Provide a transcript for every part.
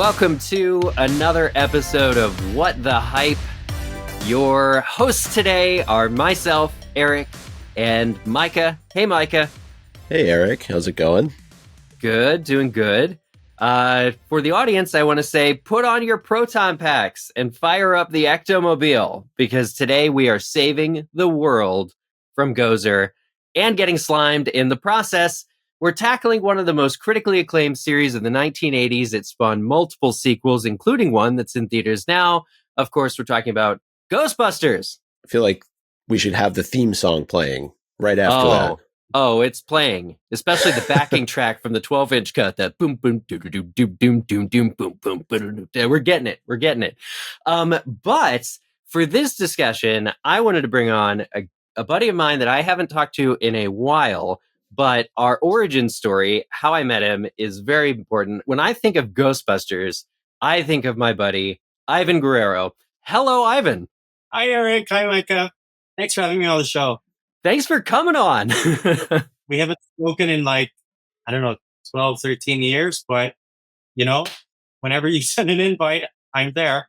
Welcome to another episode of What the Hype. Your hosts today are myself, Eric, and Micah. Hey, Micah. Hey, Eric. How's it going? Good, doing good. For the audience, I want to say put on your proton packs and fire up the Ectomobile, because today we are saving the world from Gozer and getting slimed in the process. We're tackling one of the most critically acclaimed series of the 1980s. It spawned multiple sequels, including one that's in theaters now. Of course, we're talking about Ghostbusters. I feel like we should have the theme song playing right after that. Oh, it's playing, especially the backing track from the 12-inch cut. That boom, boom, doom, doom, doom, doom, doom, boom, boom, boom. We're getting it. But for this discussion, I wanted to bring on a buddy of mine that I haven't talked to in a while. But our origin story, how I met him, is very important. When I think of Ghostbusters, I think of my buddy, Ivan Guerrero. Hello, Ivan. Hi, Eric. Hi, Micah. Thanks for having me on the show. Thanks for coming on. We haven't spoken in 12, 13 years, but, whenever you send an invite, I'm there.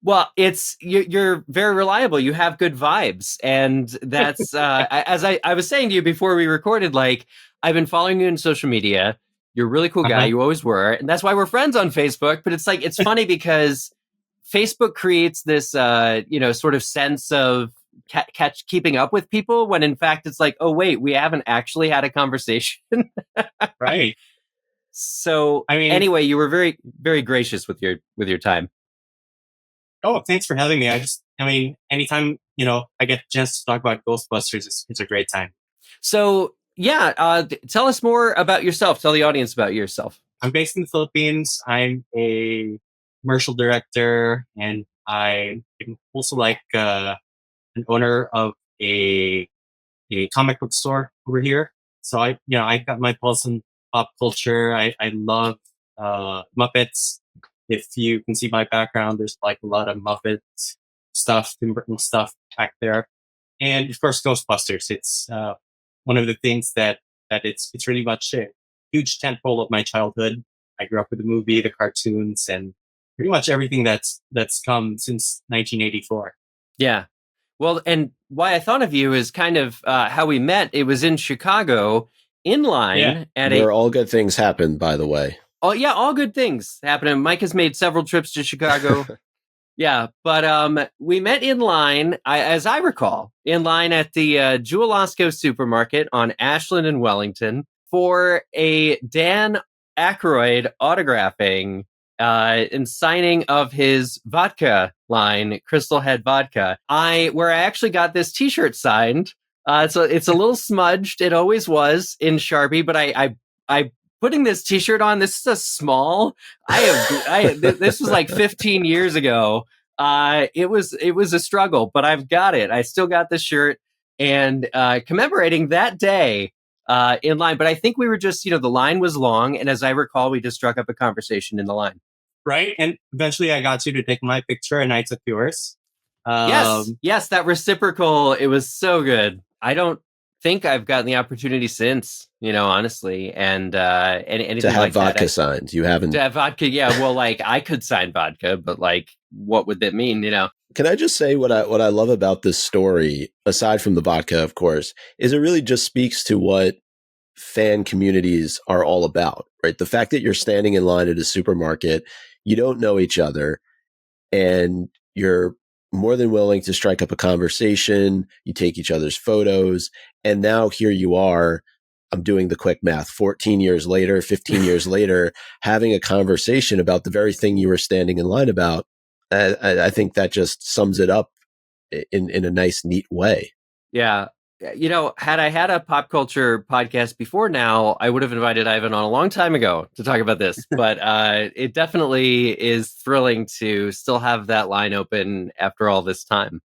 Well, you're very reliable. You have good vibes. And that's, as I was saying to you before we recorded, I've been following you on social media. You're a really cool guy. You always were. And that's why we're friends on Facebook. But it's funny because Facebook creates this, sort of sense of keeping up with people when in fact it's like, oh, wait, we haven't actually had a conversation. Right. So anyway, you were very, very gracious with your time. Oh, thanks for having me. Anytime, I get a chance to talk about Ghostbusters, it's a great time. So, yeah, tell us more about yourself. Tell the audience about yourself. I'm based in the Philippines. I'm a commercial director, and I'm also an owner of a comic book store over here. So I got my pulse in pop culture. I love Muppets. If you can see my background, there's a lot of Muppet stuff, Tim Burton stuff back there. And of course, Ghostbusters. It's one of the things that it's really much a huge tentpole of my childhood. I grew up with the movie, the cartoons, and pretty much everything that's come since 1984. Yeah. Well, and why I thought of you is kind of how we met. It was in Chicago, in line where all good things happen, by the way. Oh, yeah, all good things happening. Mike has made several trips to Chicago. Yeah, but we met in line, as I recall, in line at the Jewel-Osco supermarket on Ashland and Wellington for a Dan Aykroyd autographing and signing of his vodka line, Crystal Head Vodka. Where I actually got this T-shirt signed. It's a little smudged. It always was in Sharpie, but I putting this T-shirt on. This is a small. This was like 15 years ago. It was a struggle, but I've got it. I still got the shirt, and commemorating that day in line. But I think we were just, the line was long, and as I recall, we just struck up a conversation in the line. Right, and eventually I got you to take my picture, and I took yours. Yes, that reciprocal. It was so good. I don't think I've gotten the opportunity since, honestly, and anything to have like vodka that. signed. You haven't to have vodka. Yeah, well, I could sign vodka, but what would that mean? Can I just say what I love about this story, aside from the vodka, of course, is it really just speaks to what fan communities are all about, right? The fact that you're standing in line at a supermarket, you don't know each other, and you're more than willing to strike up a conversation. You take each other's photos, and now here you are. I'm doing the quick math. 14 years later, 15 years later, having a conversation about the very thing you were standing in line about. I think that just sums it up in a nice, neat way. Yeah. Had I had a pop culture podcast before now, I would have invited Ivan on a long time ago to talk about this. But it definitely is thrilling to still have that line open after all this time.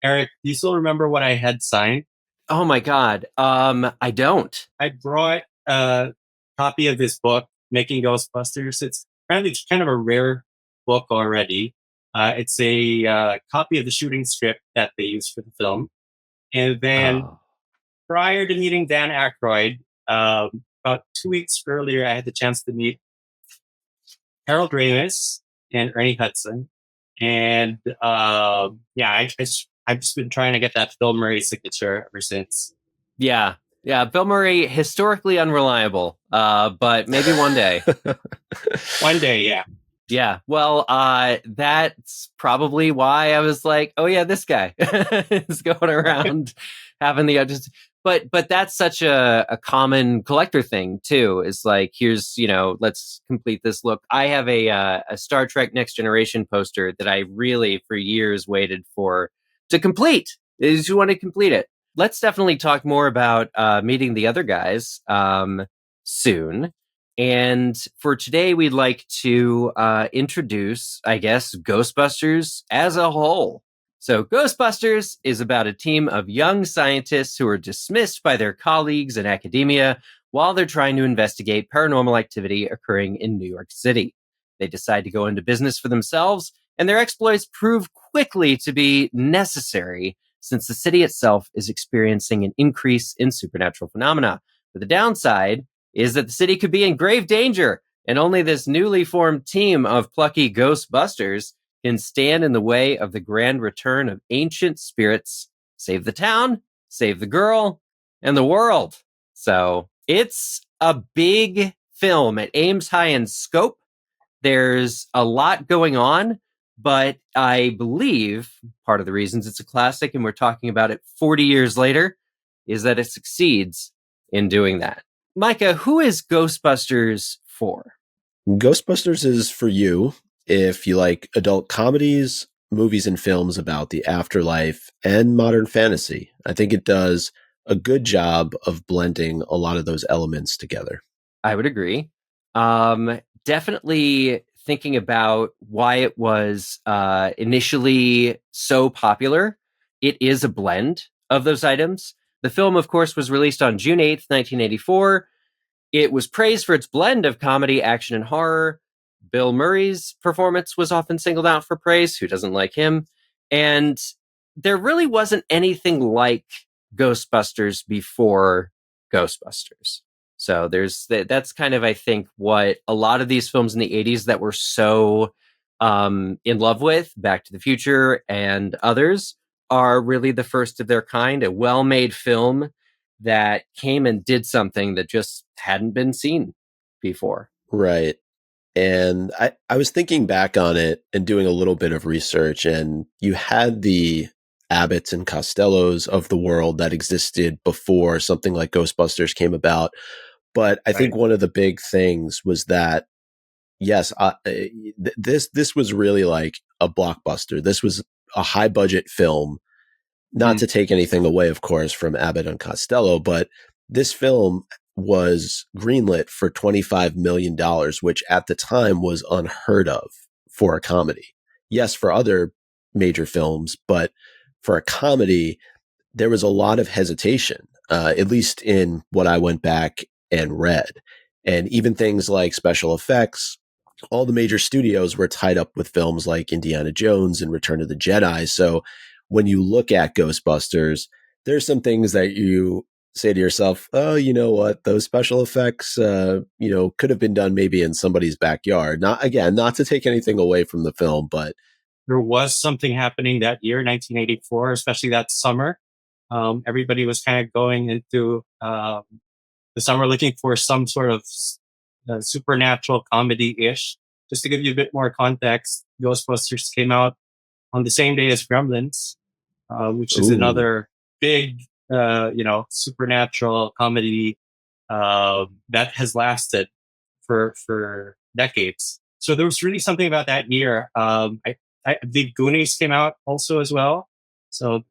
Eric, do you still remember what I had signed? Oh my God. I don't. I brought a copy of this book, Making Ghostbusters. It's kind of a rare book already. It's a copy of the shooting script that they used for the film. And then prior to meeting Dan Aykroyd, about 2 weeks earlier, I had the chance to meet Harold Ramis and Ernie Hudson. And I've just been trying to get that Bill Murray signature ever since. Yeah. Yeah. Bill Murray, historically unreliable, but maybe one day. One day, yeah. Yeah. Well, that's probably why I was like, oh yeah, this guy is going around having the just but that's such a common collector thing too. Is like, here's, let's complete this look. I have a Star Trek Next Generation poster that I really for years waited for to complete. Is you want to complete it. Let's definitely talk more about meeting the other guys soon. And for today, we'd like to introduce, I guess, Ghostbusters as a whole. So Ghostbusters is about a team of young scientists who are dismissed by their colleagues in academia while they're trying to investigate paranormal activity occurring in New York City. They decide to go into business for themselves, and their exploits prove quickly to be necessary since the city itself is experiencing an increase in supernatural phenomena. But the downside is that the city could be in grave danger, and only this newly formed team of plucky Ghostbusters can stand in the way of the grand return of ancient spirits, save the town, save the girl, and the world. So it's a big film. It aims high in scope. There's a lot going on, but I believe part of the reasons it's a classic and we're talking about it 40 years later is that it succeeds in doing that. Micah, who is Ghostbusters for? Ghostbusters is for you if you like adult comedies, movies and films about the afterlife, and modern fantasy. I think it does a good job of blending a lot of those elements together. I would agree. Definitely thinking about why it was initially so popular. It is a blend of those items. The film, of course, was released on June 8th, 1984. It was praised for its blend of comedy, action, and horror. Bill Murray's performance was often singled out for praise. Who doesn't like him? And there really wasn't anything like Ghostbusters before Ghostbusters. So that's kind of, I think, what a lot of these films in the 80s that were so in love with, Back to the Future and others, are really the first of their kind, a well-made film that came and did something that just hadn't been seen before. Right. And I was thinking back on it and doing a little bit of research, and you had the Abbotts and Costellos of the world that existed before something like Ghostbusters came about. But I think one of the big things was that, yes, this was really like a blockbuster. This was a high budget film, not to take anything away, of course, from Abbott and Costello, but this film was greenlit for $25 million, which at the time was unheard of for a comedy. Yes, for other major films, but for a comedy, there was a lot of hesitation, at least in what I went back and read. And even things like special effects, all the major studios were tied up with films like Indiana Jones and Return of the Jedi. So when you look at Ghostbusters, there's some things that you say to yourself, oh, you know what, those special effects, could have been done maybe in somebody's backyard. Not to take anything away from the film, but there was something happening that year, 1984, especially that summer. Everybody was kind of going into the summer looking for some sort of supernatural comedy-ish. Just to give you a bit more context, Ghostbusters came out on the same day as Gremlins, which is another big, supernatural comedy that has lasted for decades. So there was really something about that year. I believe Goonies came out also as well. So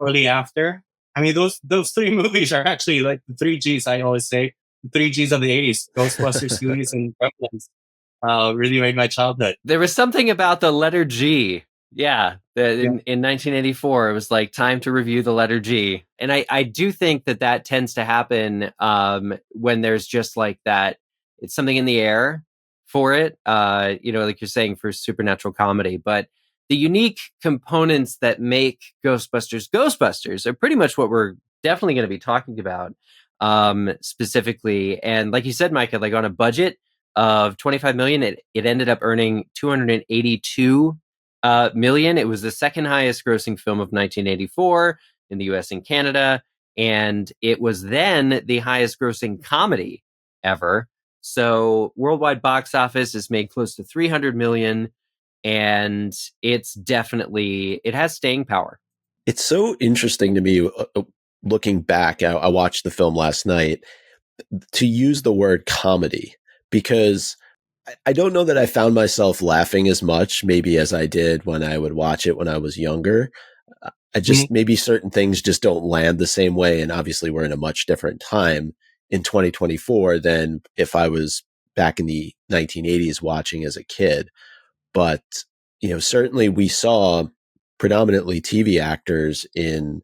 shortly after. I mean, those three movies are actually like the three Gs. I always say the three Gs of the '80s: Ghostbusters, Goonies, and Gremlins. Really made my childhood. There was something about the letter G. Yeah, in 1984, it was like time to review the letter G. And I do think that tends to happen when there's just like that. It's something in the air for it, like you're saying, for supernatural comedy. But the unique components that make Ghostbusters are pretty much what we're definitely going to be talking about specifically. And like you said, Micah, like on a budget of 25 million. It ended up earning 282 million. It was the second highest grossing film of 1984 in the US and Canada. And it was then the highest grossing comedy ever. So worldwide box office has made close to 300 million. And it has staying power. It's so interesting to me looking back. I watched the film last night to use the word comedy, because I don't know that I found myself laughing as much maybe as I did when I would watch it when I was younger. I just maybe certain things just don't land the same way. And obviously we're in a much different time in 2024 than if I was back in the 1980s watching as a kid. But, certainly we saw predominantly TV actors in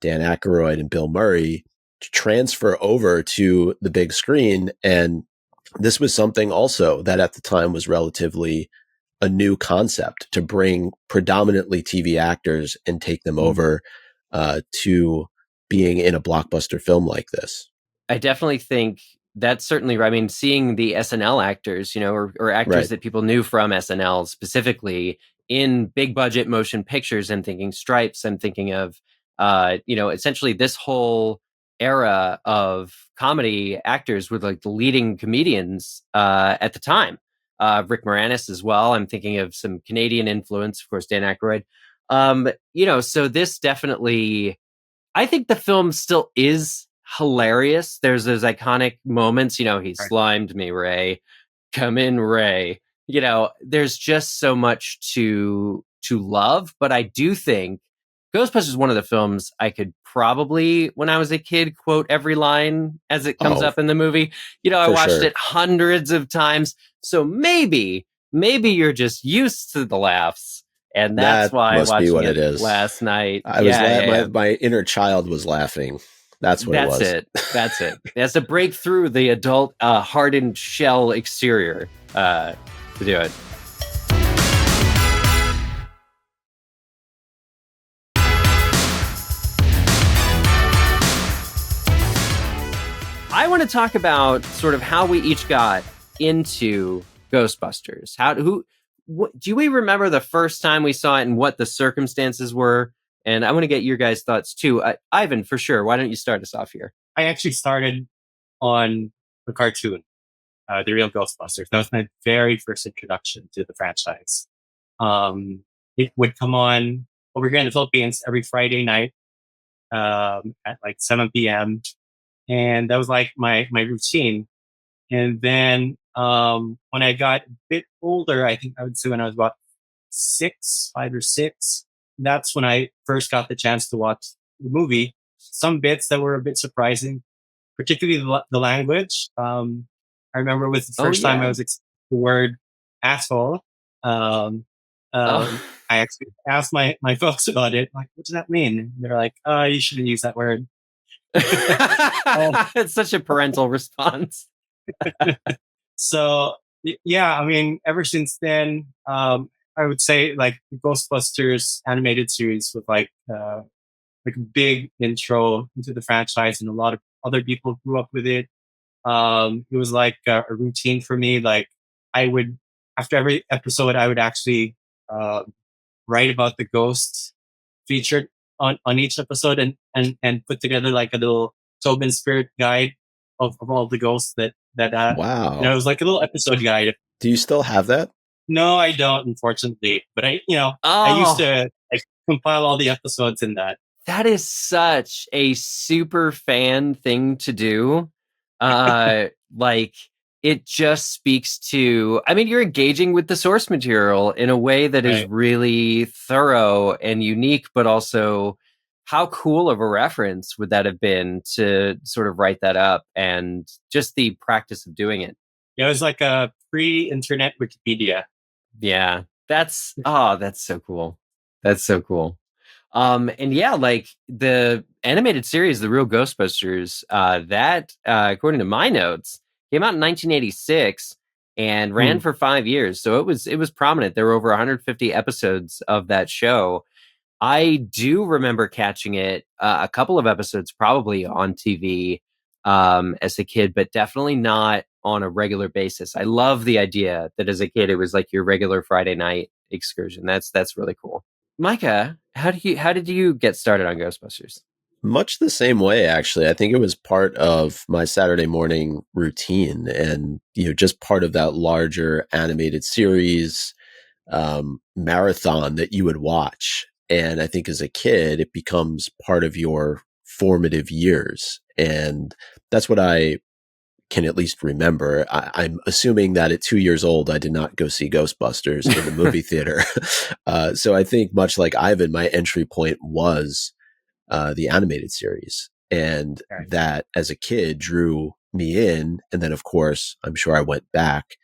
Dan Aykroyd and Bill Murray transfer over to the big screen. And this was something also that at the time was relatively a new concept, to bring predominantly TV actors and take them over to being in a blockbuster film like this. I definitely think that's certainly right. I mean, seeing the SNL actors, or actors that people knew from SNL specifically in big budget motion pictures, I'm thinking Stripes, I'm thinking of, essentially this whole era of comedy actors were like the leading comedians at the time. Rick Moranis as well. I'm thinking of some Canadian influence, of course, Dan Aykroyd. So this definitely, I think the film still is hilarious. There's those iconic moments, he slimed me, Ray. Come in, Ray. There's just so much to love, but I do think Ghostbusters is one of the films I could probably, when I was a kid, quote every line as it comes up in the movie. I watched it hundreds of times. So maybe you're just used to the laughs. And that's why must watching be what it is. Last night. My inner child was laughing. That's what it was. That's it. That's to break through the adult hardened shell exterior to do it. I want to talk about sort of how we each got into Ghostbusters. Do we remember the first time we saw it and what the circumstances were? And I want to get your guys' thoughts too. Ivan, for sure. Why don't you start us off here? I actually started on the cartoon, The Real Ghostbusters. That was my very first introduction to the franchise. It would come on over here in the Philippines every Friday night at like 7 p.m. And that was like my routine. And then when I got a bit older, I think I would say when I was about 5 or 6, that's when I first got the chance to watch the movie. Some bits that were a bit surprising, particularly the language. I remember it was the first time I was the word asshole. I actually asked my folks about it. Like, what does that mean? And they're like, you shouldn't use that word. It's such a parental response. So, yeah, I mean, ever since then, I would say like the Ghostbusters animated series was like a big intro into the franchise, and a lot of other people grew up with it. It was like a routine for me. Like I would, after every episode, I would actually write about the ghosts featured on each episode, and put together like a little Tobin Spirit guide of all the ghosts that wow. It was like a little episode guide. Do you still have that? No, I don't, unfortunately. But I used to compile all the episodes in that. That is such a super fan thing to do. Like it just speaks to, I mean, you're engaging with the source material in a way that is really thorough and unique, but also how cool of a reference would that have been to sort of write that up, and just the practice of doing it. Yeah, it was like a pre-internet Wikipedia. Yeah, that's so cool. That's so cool. And yeah, like the animated series, The Real Ghostbusters, that according to my notes, came out in 1986 and ran for 5 years. So it was prominent. There were over 150 episodes of that show. I do remember catching it a couple of episodes probably on TV as a kid, but definitely not on a regular basis. I love the idea that as a kid it was like your regular Friday night excursion. That's really cool. Micah, how did you get started on Ghostbusters? Much the same way, actually. I think it was part of my Saturday morning routine, and just part of that larger animated series marathon that you would watch. And I think as a kid, it becomes part of your formative years, and that's what I can at least remember. I'm assuming that at 2 years old, I did not go see Ghostbusters in the movie theater. So I think much like Ivan, my entry point was the animated series. And Right. that as a kid drew me in. And then, of course, I'm sure I went back.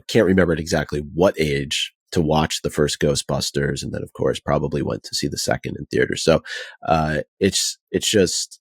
Can't remember at exactly what age to watch the first Ghostbusters. And then, of course, probably went to see the second in theater. So it's just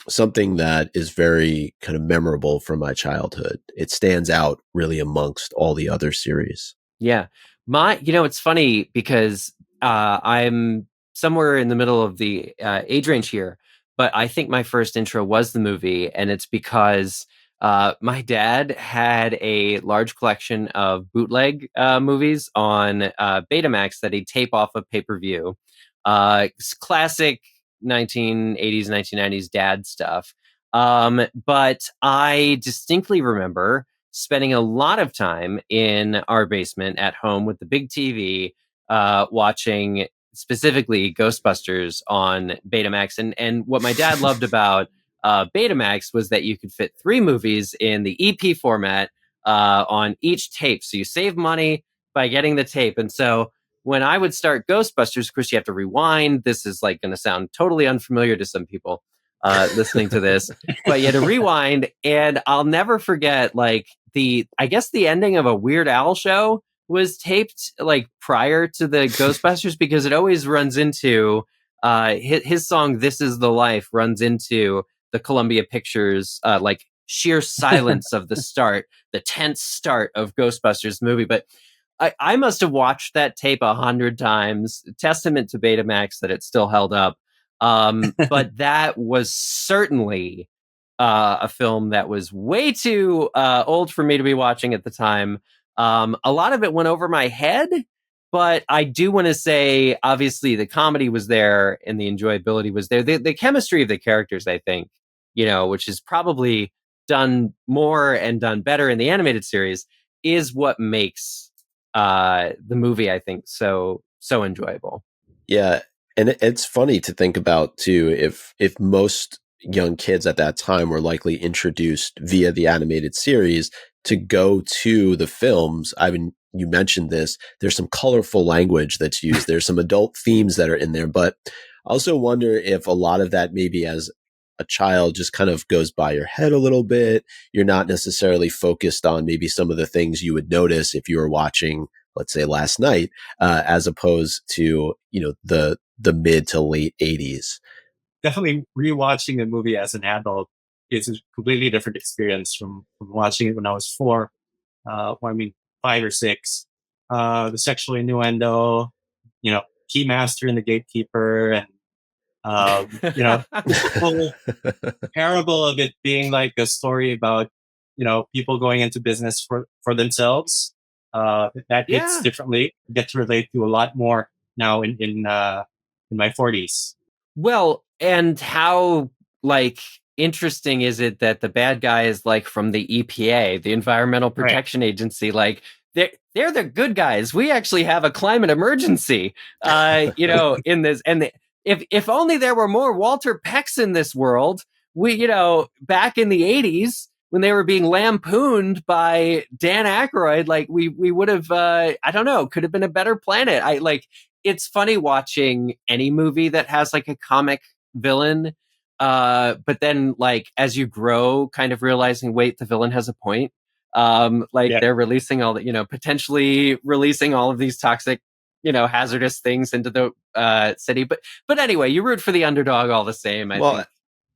something that is very kind of memorable from my childhood. It stands out really amongst all the other series. Yeah. It's funny because I'm somewhere in the middle of the age range here, but I think my first intro was the movie, and it's because my dad had a large collection of bootleg movies on Betamax that he'd tape off of pay-per-view. Classic 1980s, 1990s dad stuff. But I distinctly remember spending a lot of time in our basement at home with the big TV, watching specifically Ghostbusters on Betamax. And what my dad loved about Betamax was that you could fit 3 movies in the EP format on each tape. So you save money by getting the tape. And so when I would start Ghostbusters, of course, you have to rewind. This is like going to sound totally unfamiliar to some people listening to this, but you had to rewind. And I'll never forget, like, I guess the ending of a Weird Al show was taped like prior to the Ghostbusters, because it always runs into his song "This Is the Life" runs into the Columbia Pictures like sheer silence of the start, the tense start of Ghostbusters movie. But I must have watched that tape 100 times. Testament to Betamax that it still held up. But that was certainly a film that was way too old for me to be watching at the time. A lot of it went over my head, but I do want to say, obviously, the comedy was there and the enjoyability was there. The chemistry of the characters, I think, which is probably done more and done better in the animated series, is what makes the movie, I think, so enjoyable. Yeah, and it's funny to think about too, if most young kids at that time were likely introduced via the animated series to go to the films. I mean, you mentioned this. There's some colorful language that's used. There's some adult themes that are in there, but I also wonder if a lot of that maybe as a child just kind of goes by your head a little bit. You're not necessarily focused on maybe some of the things you would notice if you were watching, let's say, last night, as opposed to, the mid to late 80s. Definitely rewatching a movie as an adult is a completely different experience from watching it when I was 4, or 5 or 6. The sexual innuendo, Keymaster and the Gatekeeper, and the whole parable of it being like a story about people going into business for themselves. That hits Yeah. differently. I get to relate to a lot more now in my 40s. Well, and how like interesting is it that the bad guy is like from the EPA, the Environmental Protection Agency? Like they're the good guys. We actually have a climate emergency, in this. And if only there were more Walter Pecks in this world. We, back in the 80s when they were being lampooned by Dan Aykroyd, like we would have, I don't know, could have been a better planet. It's funny watching any movie that has like a comic villain. But then like as you grow, kind of realizing, wait, the villain has a point. They're releasing all the, potentially releasing all of these toxic, hazardous things into the city. But anyway, you root for the underdog all the same. I think.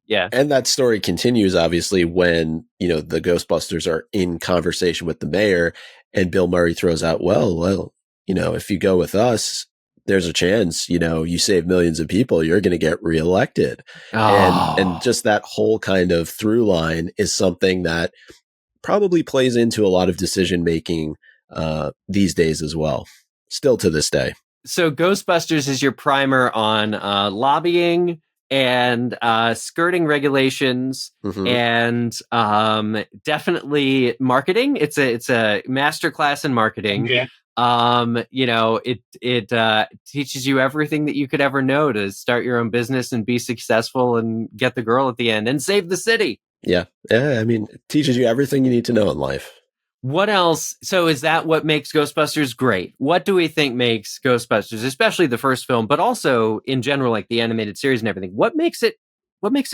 Yeah. And that story continues, obviously, when, the Ghostbusters are in conversation with the mayor and Bill Murray throws out, well, if you go with us, there's a chance, you save millions of people, you're going to get reelected. Oh. And just that whole kind of through line is something that probably plays into a lot of decision making these days as well, still to this day. So Ghostbusters is your primer on lobbying and skirting regulations and definitely marketing. It's a master class in marketing. Yeah. It teaches you everything that you could ever know to start your own business and be successful and get the girl at the end and save the city. Yeah. I mean, it teaches you everything you need to know in life. What else? So is that what makes Ghostbusters great? What do we think makes Ghostbusters, especially the first film, but also in general, like the animated series and everything? What makes it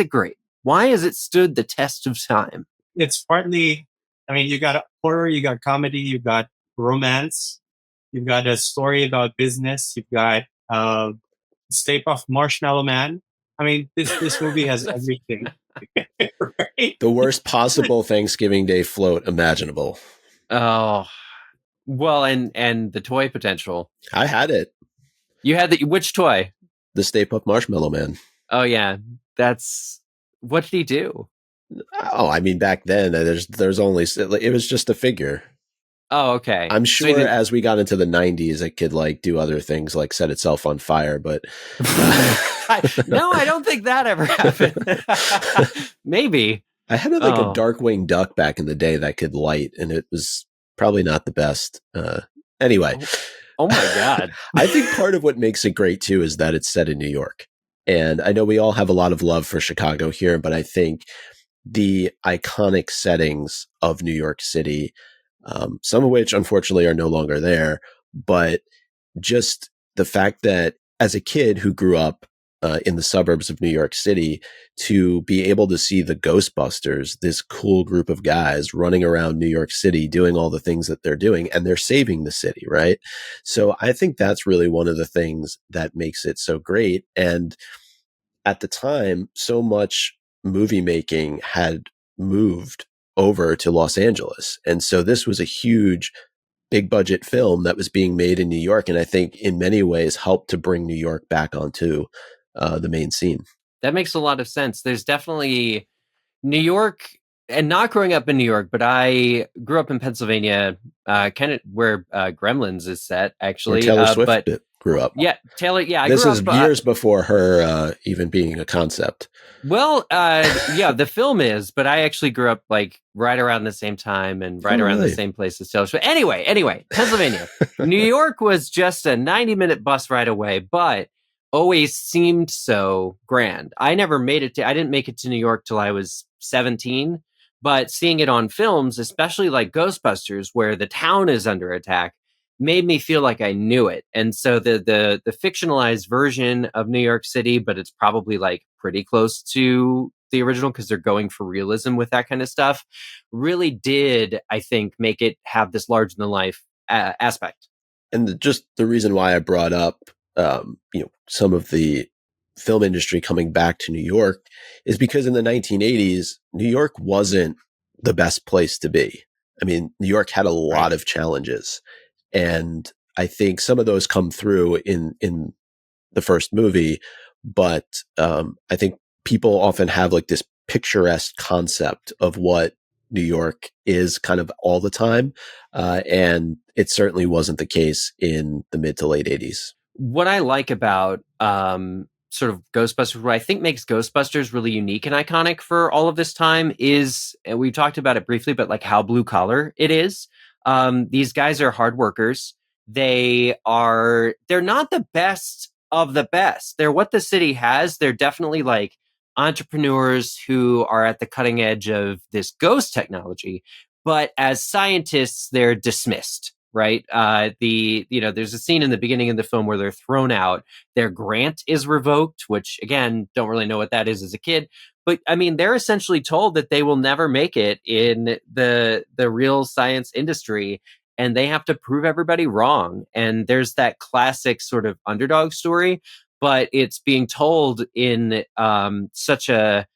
great? Why has it stood the test of time? It's partly, I mean, you got horror, you got comedy, you got romance, you've got a story about business, you've got Stay Puft Marshmallow Man. I mean, this movie has everything. Right? The worst possible Thanksgiving Day float imaginable. Oh, well, and the toy potential. I had it. You had which toy? The Stay Puft Marshmallow Man. Oh yeah, what did he do? Oh, I mean, back then there's only, it was just a figure. Oh, okay. I'm sure as we got into the 90s, it could like do other things like set itself on fire, but no, I don't think that ever happened. Maybe. I had a Darkwing Duck back in the day that could light, and it was probably not the best. Anyway. Oh my God. I think part of what makes it great too is that it's set in New York. And I know we all have a lot of love for Chicago here, but I think the iconic settings of New York City, some of which unfortunately are no longer there, but just the fact that as a kid who grew up in the suburbs of New York City, to be able to see the Ghostbusters, this cool group of guys running around New York City doing all the things that they're doing, and they're saving the city, right? So I think that's really one of the things that makes it so great. And at the time, so much movie making had moved over to Los Angeles. And so this was a huge, big budget film that was being made in New York. And I think in many ways helped to bring New York back onto the main scene. That makes a lot of sense. There's definitely New York, and not growing up in New York, but I grew up in Pennsylvania, kind of where Gremlins is set, actually. Where Taylor Swift grew up. Yeah, Taylor. Yeah, this is years before her even being a concept. Well, yeah, the film is, but I actually grew up like right around the same time and right around the same place as Taylor Swift. Anyway, Pennsylvania. New York was just a 90-minute bus ride away, but always seemed so grand. I didn't make it to New York till I was 17, but seeing it on films, especially like Ghostbusters, where the town is under attack, made me feel like I knew it. And so the fictionalized version of New York City, but it's probably like pretty close to the original because they're going for realism with that kind of stuff, really did, I think, make it have this larger than life aspect. And just the reason why I brought up some of the film industry coming back to New York is because in the 1980s, New York wasn't the best place to be. I mean, New York had a lot of challenges, and I think some of those come through in the first movie, but I think people often have like this picturesque concept of what New York is kind of all the time, and it certainly wasn't the case in the mid to late 80s. What I like about sort of Ghostbusters, what I think makes Ghostbusters really unique and iconic for all of this time is, and we talked about it briefly, but like how blue collar it is. These guys are hard workers. They're not the best of the best. They're what the city has. They're definitely like entrepreneurs who are at the cutting edge of this ghost technology, but as scientists, they're dismissed. Right. There's a scene in the beginning of the film where they're thrown out. Their grant is revoked, which again, don't really know what that is as a kid. But I mean, they're essentially told that they will never make it in the real science industry, and they have to prove everybody wrong. And there's that classic sort of underdog story, but it's being told in such a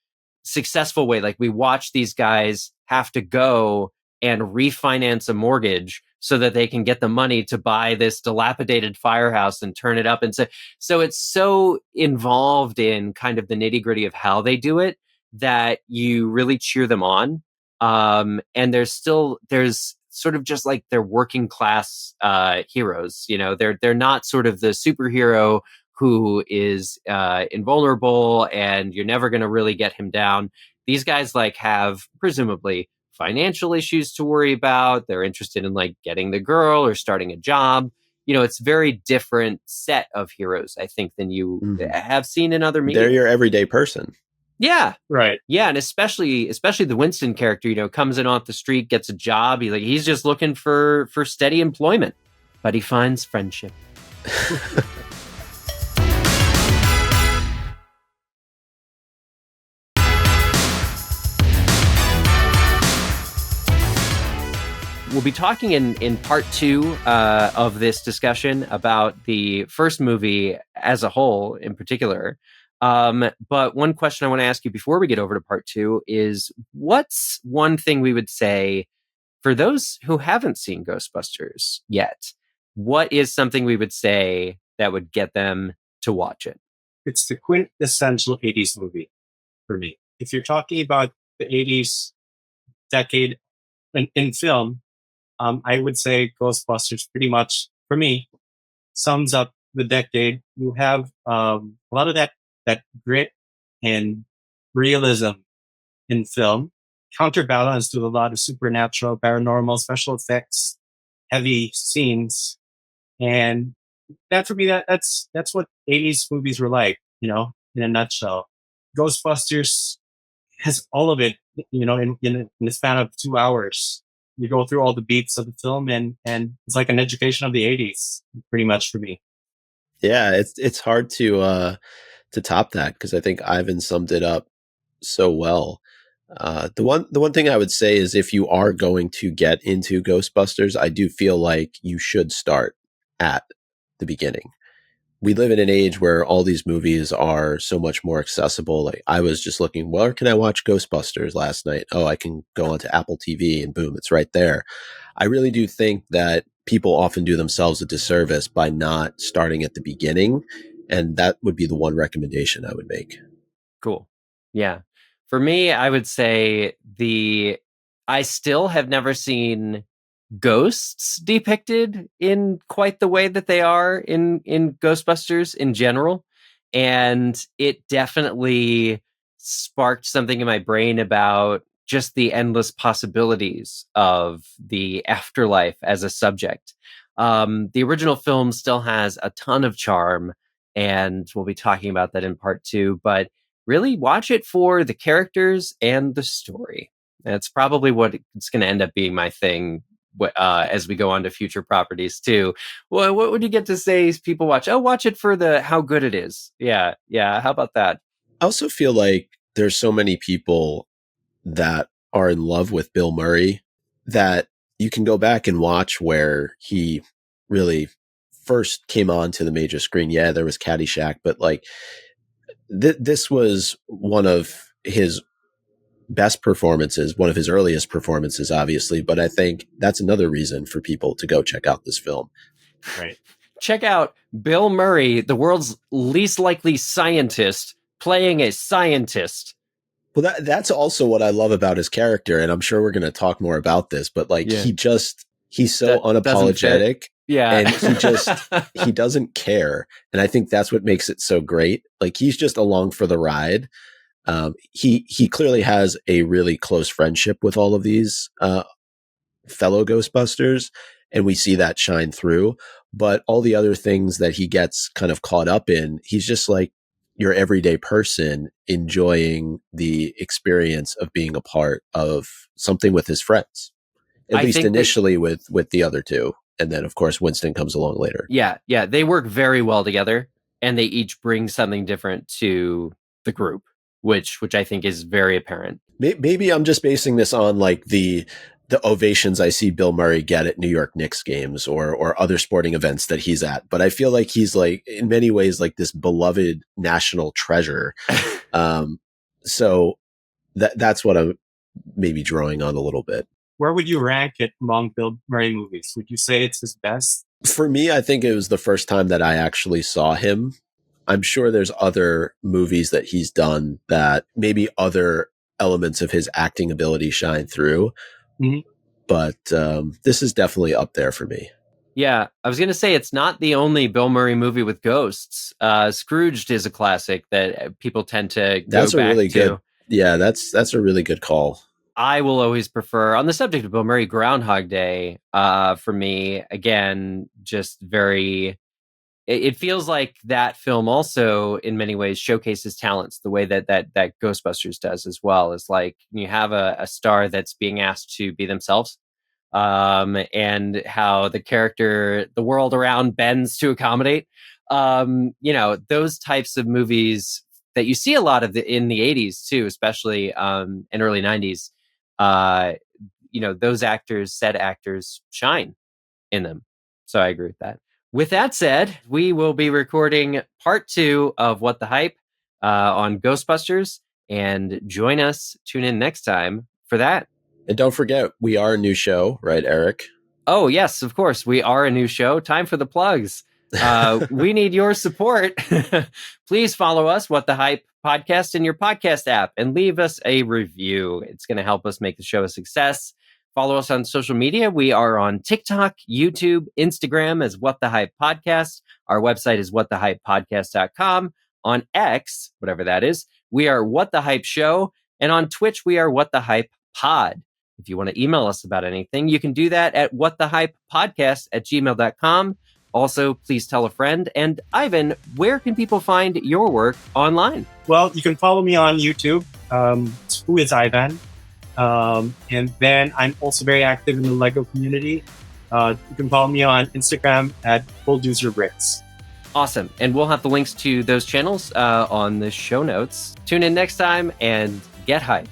successful way. Like we watch these guys have to go and refinance a mortgage so that they can get the money to buy this dilapidated firehouse and turn it up. And so it's so involved in kind of the nitty gritty of how they do it that you really cheer them on. And there's sort of just like their working class heroes. You know, they're not sort of the superhero who is invulnerable and you're never going to really get him down. These guys like have presumably financial issues to worry about. They're interested in like getting the girl or starting a job. You know, it's very different set of heroes, I think, than you have seen in other media. They're your everyday person. Yeah. Right. Yeah, and especially the Winston character, you know, comes in off the street, gets a job. He's just looking for steady employment, but he finds friendship. We'll be talking in part 2 of this discussion about the first movie as a whole in particular. But one question I want to ask you before we get over to part 2 is, what's one thing we would say for those who haven't seen Ghostbusters yet? What is something we would say that would get them to watch it? It's the quintessential 80s movie for me. If you're talking about the 80s decade in film, I would say Ghostbusters pretty much, for me, sums up the decade. You have a lot of that grit and realism in film, counterbalanced with a lot of supernatural, paranormal, special effects, heavy scenes, and that for me, that's what 80s movies were like, you know, in a nutshell. Ghostbusters has all of it, you know, in the span of 2 hours. You go through all the beats of the film, and it's like an education of the 80s, pretty much for me. Yeah, it's hard to top that, because I think Ivan summed it up so well. The one thing I would say is, if you are going to get into Ghostbusters, I do feel like you should start at the beginning. We live in an age where all these movies are so much more accessible. Like, I was just looking, where can I watch Ghostbusters last night? Oh, I can go onto Apple TV and boom, it's right there. I really do think that people often do themselves a disservice by not starting at the beginning. And that would be the one recommendation I would make. Cool. Yeah. For me, I would say I still have never seen ghosts depicted in quite the way that they are in Ghostbusters in general. And it definitely sparked something in my brain about just the endless possibilities of the afterlife as a subject. The original film still has a ton of charm, and we'll be talking about that in part 2, but really watch it for the characters and the story. That's probably what it's going to end up being my thing as we go on to future properties too. Well, what would you get to say is people watch? Oh, watch it for how good it is. Yeah. How about that? I also feel like there's so many people that are in love with Bill Murray that you can go back and watch where he really first came on to the major screen. Yeah, there was Caddyshack, but like this was one of his best performances, one of his earliest performances, obviously. But I think that's another reason for people to go check out this film. Right. Check out Bill Murray, the world's least likely scientist, playing a scientist. Well, that's also what I love about his character, and I'm sure we're going to talk more about this, but like he's so unapologetic. Yeah. And he doesn't care. And I think that's what makes it so great. Like, he's just along for the ride. He clearly has a really close friendship with all of these fellow Ghostbusters, and we see that shine through. But all the other things that he gets kind of caught up in, he's just like your everyday person enjoying the experience of being a part of something with his friends, at least initially with the other two. And then, of course, Winston comes along later. Yeah. They work very well together, and they each bring something different to the group, which I think is very apparent. Maybe I'm just basing this on like the ovations I see Bill Murray get at New York Knicks games or other sporting events that he's at. But I feel like he's like, in many ways, like this beloved national treasure. So that's what I'm maybe drawing on a little bit. Where would you rank it among Bill Murray movies? Would you say it's his best? For me, I think it was the first time that I actually saw him. I'm sure there's other movies that he's done that maybe other elements of his acting ability shine through. Mhm. But this is definitely up there for me. Yeah, I was going to say it's not the only Bill Murray movie with ghosts. Scrooged is a classic that people tend to That's go a back really to. good. Yeah, that's a really good call. I will always prefer, on the subject of Bill Murray, Groundhog Day. For me, again, just very. It feels like that film also, in many ways, showcases talents the way that Ghostbusters does as well. Is like you have a star that's being asked to be themselves, and how the world around bends to accommodate. Those types of movies that you see a lot of in the 80s too, especially and early 90s. Those said actors shine in them. So I agree with that. With that said, we will be recording part 2 of What the Hype on Ghostbusters, and tune in next time for that. And don't forget, we are a new show, right, Eric? Oh, yes, of course. We are a new show. Time for the plugs. We need your support. Please follow us, What the Hype podcast, in your podcast app and leave us a review. It's going to help us make the show a success. Follow us on social media. We are on TikTok, YouTube, Instagram as What the Hype Podcast. Our website is whatthehypepodcast.com. On X, whatever that is, we are What the Hype Show. And on Twitch, we are What the Hype Pod. If you want to email us about anything, you can do that at whatthehypepodcast@gmail.com. Also, please tell a friend. And Ivan, where can people find your work online? Well, you can follow me on YouTube. Who is Ivan? And then I'm also very active in the Lego community. You can follow me on Instagram at BulldoozerBricks. Awesome. And we'll have the links to those channels on the show notes. Tune in next time and get hyped.